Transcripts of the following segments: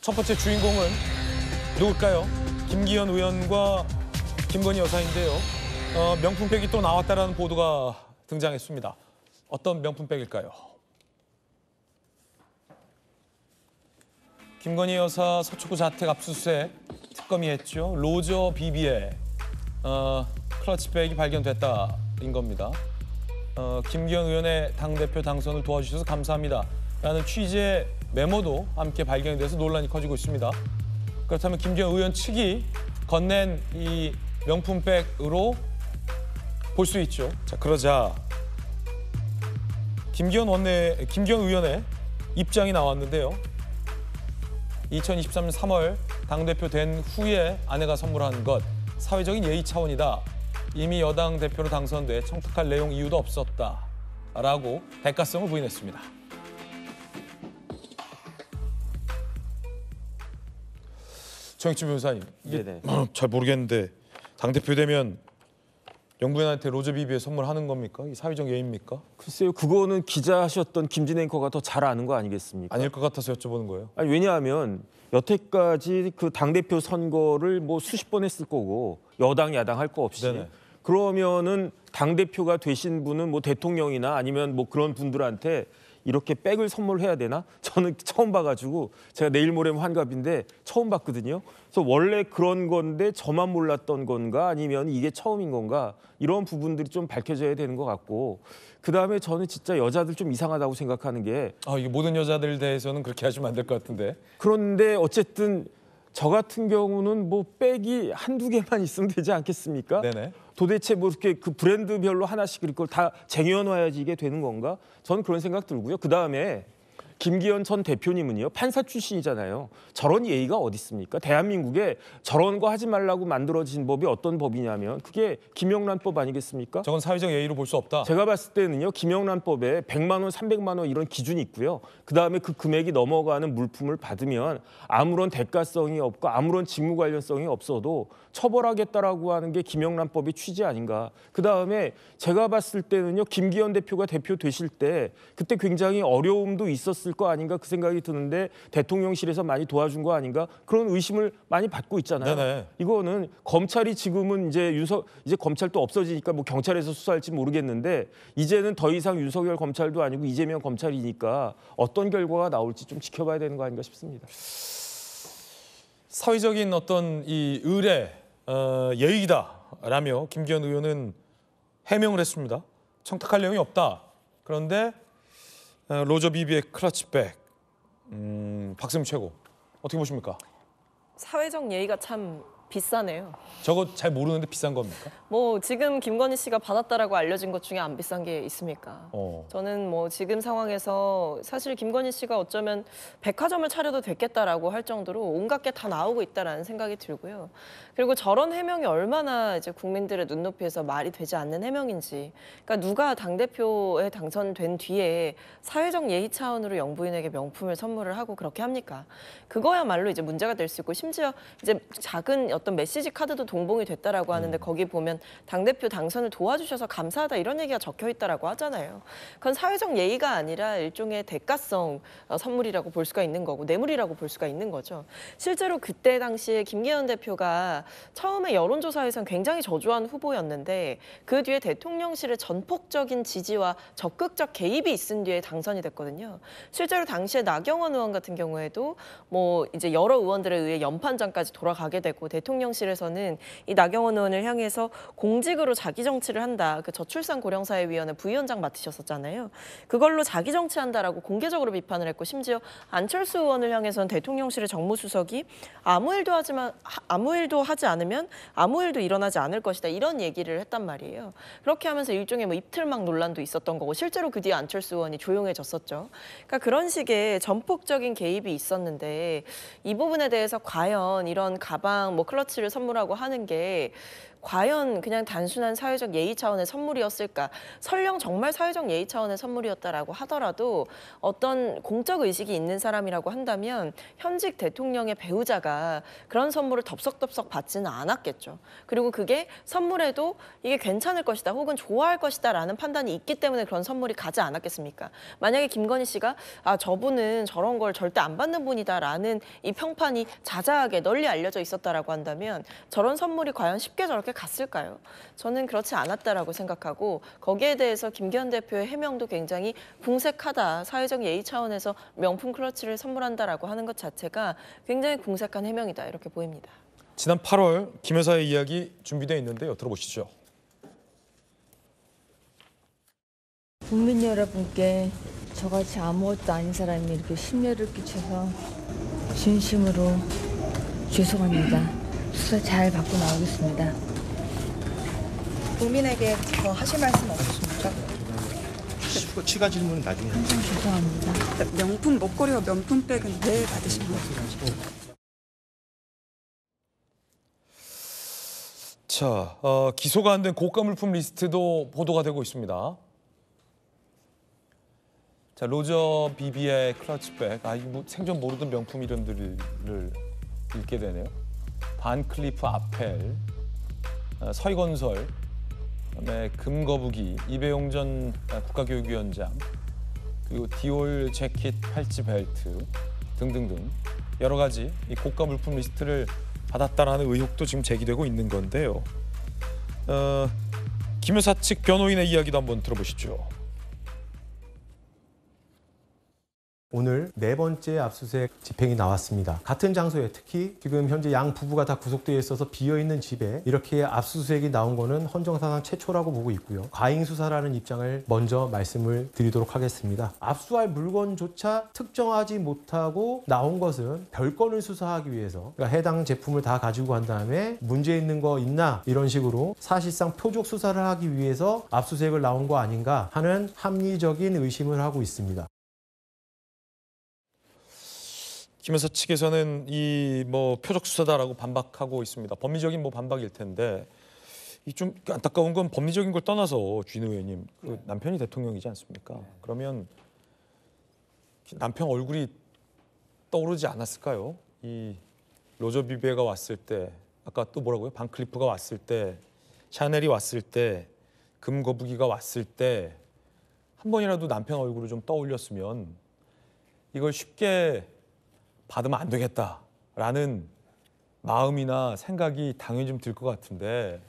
첫 번째 주인공은 누굴까요? 김기현 의원과 김건희 여사인데요. 명품백이 또 나왔다라는 보도가 등장했습니다. 어떤 명품백일까요? 김건희 여사 서초구 자택 압수수색 특검이 했죠. 로저 비비의 클러치백이 발견됐다인 겁니다. 김기현 의원의 당대표 당선을 도와주셔서 감사합니다. 라는 취지의 메모도 함께 발견이 돼서 논란이 커지고 있습니다. 그렇다면 김기현 의원 측이 건넨 이 명품백으로 볼 수 있죠. 자, 그러자 김기현 의원의 입장이 나왔는데요. 2023년 3월 당대표 된 후에 아내가 선물한 것, 사회적인 예의 차원이다. 이미 여당 대표로 당선돼 청탁할 내용 이유도 없었다라고 대가성을 부인했습니다. 정익준 변호사님, 이게 잘 모르겠는데 당대표 되면 영부인한테 로저 비비에 선물하는 겁니까? 이 사회적 예의입니까? 글쎄요, 그거는 기자하셨던 김진 앵커가 더 잘 아는 거 아니겠습니까? 아닐 것 같아서 여쭤보는 거예요. 아니, 왜냐하면 여태까지 그 당대표 선거를 뭐 수십 번 했을 거고 여당 야당 할 거 없이 네네. 그러면은 당대표가 되신 분은 뭐 대통령이나 아니면 뭐 그런 분들한테 이렇게 백을 선물해야 되나? 저는 처음 봐가지고 제가 내일 모레면 환갑인데 처음 봤거든요. 그래서 원래 그런 건데 저만 몰랐던 건가 아니면 이게 처음인 건가 이런 부분들이 좀 밝혀져야 되는 것 같고 그다음에 저는 진짜 여자들 좀 이상하다고 생각하는 게 이게 모든 여자들 대해서는 그렇게 하시면 안 될 것 같은데. 그런데 어쨌든 저 같은 경우는 뭐 백이 한두 개만 있으면 되지 않겠습니까? 네네. 도대체 뭐 이렇게 그 브랜드별로 하나씩 이걸 다 쟁여놔야지 이게 되는 건가? 저는 그런 생각 들고요. 그다음에 김기현 전 대표님은요. 판사 출신이잖아요. 저런 예의가 어디 있습니까? 대한민국에 저런 거 하지 말라고 만들어진 법이 어떤 법이냐면 그게 김영란법 아니겠습니까? 저건 사회적 예의로 볼 수 없다. 제가 봤을 때는요. 김영란법에 100만 원, 300만 원 이런 기준이 있고요. 그다음에 그 금액이 넘어가는 물품을 받으면 아무런 대가성이 없고 아무런 직무 관련성이 없어도 처벌하겠다라고 하는 게 김영란법의 취지 아닌가. 그다음에 제가 봤을 때는요. 김기현 대표가 대표 되실 때 그때 굉장히 어려움도 있었을 거 아닌가 그 생각이 드는데 대통령실에서 많이 도와준 거 아닌가 그런 의심을 많이 받고 있잖아요. 네네. 이거는 검찰이 지금은 이제 검찰도 없어지니까 뭐 경찰에서 수사할지 모르겠는데 이제는 더 이상 윤석열 검찰도 아니고 이재명 검찰이니까 어떤 결과가 나올지 좀 지켜봐야 되는 거 아닌가 싶습니다. 사회적인 어떤 이 의례, 예의다라며 김기현 의원은 해명을 했습니다. 청탁할 내용이 없다. 그런데 로저 비비의 클러치백, 박수미 최고. 어떻게 보십니까? 사회적 예의가 참 비싸네요. 저거 잘 모르는데 비싼 겁니까? 뭐 지금 김건희 씨가 받았다라고 알려진 것 중에 안 비싼 게 있습니까? 저는 뭐 지금 상황에서 사실 김건희 씨가 어쩌면 백화점을 차려도 됐겠다라고 할 정도로 온갖 게 다 나오고 있다라는 생각이 들고요. 그리고 저런 해명이 얼마나 이제 국민들의 눈높이에서 말이 되지 않는 해명인지. 그러니까 누가 당대표에 당선된 뒤에 사회적 예의 차원으로 영부인에게 명품을 선물을 하고 그렇게 합니까? 그거야말로 이제 문제가 될 수 있고 심지어 이제 작은 어떤 메시지 카드도 동봉이 됐다라고 하는데 거기 보면 당대표 당선을 도와주셔서 감사하다 이런 얘기가 적혀 있다라고 하잖아요. 그건 사회적 예의가 아니라 일종의 대가성 선물이라고 볼 수가 있는 거고 뇌물이라고 볼 수가 있는 거죠. 실제로 그때 당시에 김기현 대표가 처음에 여론조사에서는 굉장히 저조한 후보였는데 그 뒤에 대통령실의 전폭적인 지지와 적극적 개입이 있은 뒤에 당선이 됐거든요. 실제로 당시에 나경원 의원 같은 경우에도 뭐 이제 여러 의원들에 의해 연판장까지 돌아가게 되고 대통령실에서는 이 나경원 의원을 향해서 공직으로 자기 정치를 한다. 그 저출산 고령사회위원회 부위원장 맡으셨었잖아요. 그걸로 자기 정치한다라고 공개적으로 비판을 했고 심지어 안철수 의원을 향해서는 대통령실의 정무수석이 아무 일도 하지 않으면 아무 일도 일어나지 않을 것이다. 이런 얘기를 했단 말이에요. 그렇게 하면서 일종의 뭐 이틀막 논란도 있었던 거고 실제로 그 뒤에 안철수 의원이 조용해졌었죠. 그러니까 그런 식의 전폭적인 개입이 있었는데 이 부분에 대해서 과연 이런 가방, 뭐 클러치를 선물하고 하는 게 과연 그냥 단순한 사회적 예의 차원의 선물이었을까? 설령 정말 사회적 예의 차원의 선물이었다라고 하더라도 어떤 공적 의식이 있는 사람이라고 한다면 현직 대통령의 배우자가 그런 선물을 덥석덥석 받지는 않았겠죠. 그리고 그게 선물에도 이게 괜찮을 것이다 혹은 좋아할 것이다라는 판단이 있기 때문에 그런 선물이 가지 않았겠습니까? 만약에 김건희 씨가 저분은 저런 걸 절대 안 받는 분이다라는 이 평판이 자자하게 널리 알려져 있었다라고 한다면 저런 선물이 과연 쉽게 저렇게 갔을까요? 저는 그렇지 않았다라고 생각하고 거기에 대해서 김기현 대표의 해명도 굉장히 궁색하다. 사회적 예의 차원에서 명품 클러치를 선물한다라고 하는 것 자체가 굉장히 궁색한 해명이다 이렇게 보입니다. 지난 8월 김 여사의 이야기 준비되어 있는데요. 들어보시죠. 국민 여러분께 저같이 아무것도 아닌 사람이 이렇게 심려를 끼쳐서 진심으로 죄송합니다. 수사 잘 받고 나오겠습니다. 국민에게 더 하실 말씀 없으십니까? 추가 질문 나중에 하세요. 죄송합니다. 명품 목걸이와 명품백은 왜 받으신 거예요? 자, 기소가 안 된 고가 물품 리스트도 보도가 되고 있습니다. 자, 로저 비비의 클러치백. 이거 뭐 생전 모르던 명품 이름들을 읽게 되네요. 반클리프 아펠, 서희건설, 그다음에 금거북이, 이배용 전 국가교육위원장, 그리고 디올 재킷 팔찌 벨트 등등등 여러 가지 이 고가 물품 리스트를 받았다라는 의혹도 지금 제기되고 있는 건데요. 김 여사 측 변호인의 이야기도 한번 들어보시죠. 오늘 네 번째 압수수색 집행이 나왔습니다. 같은 장소에 특히 지금 현재 양 부부가 다 구속되어 있어서 비어있는 집에 이렇게 압수수색이 나온 거는 헌정사상 최초라고 보고 있고요. 과잉 수사라는 입장을 먼저 말씀을 드리도록 하겠습니다. 압수할 물건조차 특정하지 못하고 나온 것은 별건을 수사하기 위해서 그러니까 해당 제품을 다 가지고 간 다음에 문제 있는 거 있나 이런 식으로 사실상 표적 수사를 하기 위해서 압수수색을 나온 거 아닌가 하는 합리적인 의심을 하고 있습니다. 김 여사 측에서는 이 뭐 표적 수사다라고 반박하고 있습니다. 법리적인 뭐 반박일 텐데 이 좀 안타까운 건 법리적인 걸 떠나서 주인 의원님 그 남편이 대통령이지 않습니까? 그러면 남편 얼굴이 떠오르지 않았을까요? 이 로저 비비가 왔을 때 아까 또 뭐라고요? 반클리프가 왔을 때 샤넬이 왔을 때 금거북이가 왔을 때 한 번이라도 남편 얼굴을 좀 떠올렸으면 이걸 쉽게 받으면 안 되겠다라는 마음이나 생각이 당연히 좀 들 것 같은데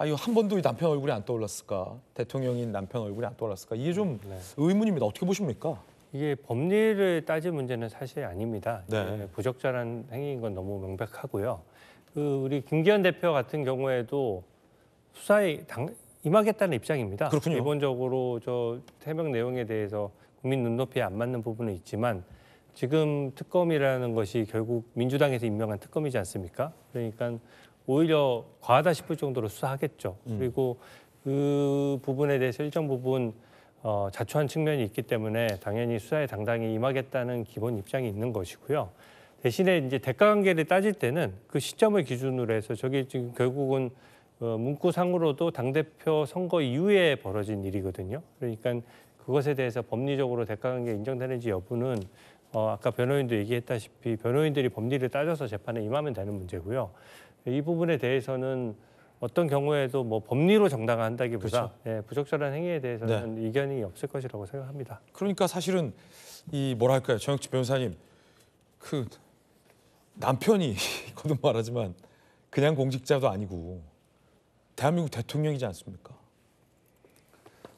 이거 한 번도 남편 얼굴이 안 떠올랐을까? 대통령인 남편 얼굴이 안 떠올랐을까? 이게 좀 의문입니다. 어떻게 보십니까? 이게 법리를 따질 문제는 사실 아닙니다. 네. 부적절한 행위인 건 너무 명백하고요. 우리 김기현 대표 같은 경우에도 수사에 임하겠다는 입장입니다. 그렇군요. 기본적으로 저 해명 내용에 대해서 국민 눈높이에 안 맞는 부분은 있지만 지금 특검이라는 것이 결국 민주당에서 임명한 특검이지 않습니까? 그러니까 오히려 과하다 싶을 정도로 수사하겠죠. 그리고 그 부분에 대해서 일정 부분 자초한 측면이 있기 때문에 당연히 수사에 당당히 임하겠다는 기본 입장이 있는 것이고요. 대신에 이제 대가관계를 따질 때는 그 시점을 기준으로 해서 저게 지금 결국은 문구상으로도 당대표 선거 이후에 벌어진 일이거든요. 그러니까 그것에 대해서 법리적으로 대가관계 인정되는지 여부는 아까 변호인도 얘기했다시피 변호인들이 법리를 따져서 재판에 임하면 되는 문제고요. 이 부분에 대해서는 어떤 경우에도 뭐 법리로 정당화한다기보다 그렇죠. 부적절한 행위에 대해서는 이견이 없을 것이라고 생각합니다. 그러니까 사실은 이 뭐랄까요, 정혁진 변호사님, 그 남편이 거듭 말하지만 그냥 공직자도 아니고 대한민국 대통령이지 않습니까?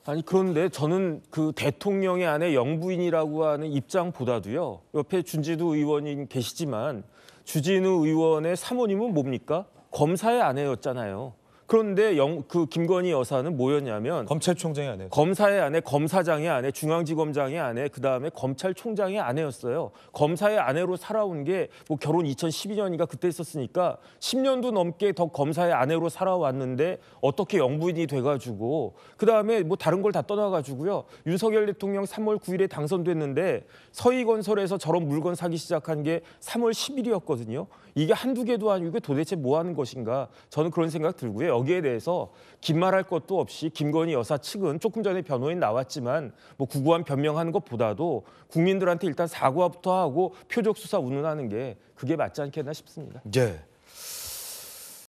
아니 그런데 저는 그 대통령의 아내 영부인이라고 하는 입장보다도요. 옆에 준지도 의원이 계시지만 주진우 의원의 사모님은 뭡니까? 검사의 아내였잖아요. 그런데 그 김건희 여사는 뭐였냐면 검찰총장의 아내. 검사의 아내, 검사장의 아내, 중앙지검장의 아내, 그다음에 검찰총장의 아내였어요. 검사의 아내로 살아온 게 뭐 결혼 2012년인가 그때 있었으니까 10년도 넘게 더 검사의 아내로 살아왔는데 어떻게 영부인이 돼가지고 그다음에 뭐 다른 걸 다 떠나가지고요. 윤석열 대통령 3월 9일에 당선됐는데 서희건설에서 저런 물건 사기 시작한 게 3월 10일이었거든요. 이게 한두 개도 아니고 도대체 뭐 하는 것인가 저는 그런 생각 들고요. 여기에 대해서 긴 말할 것도 없이 김건희 여사 측은 조금 전에 변호인 나왔지만 뭐 구구한 변명하는 것보다도 국민들한테 일단 사과부터 하고 표적 수사 운운하는 게 그게 맞지 않겠나 싶습니다. 네.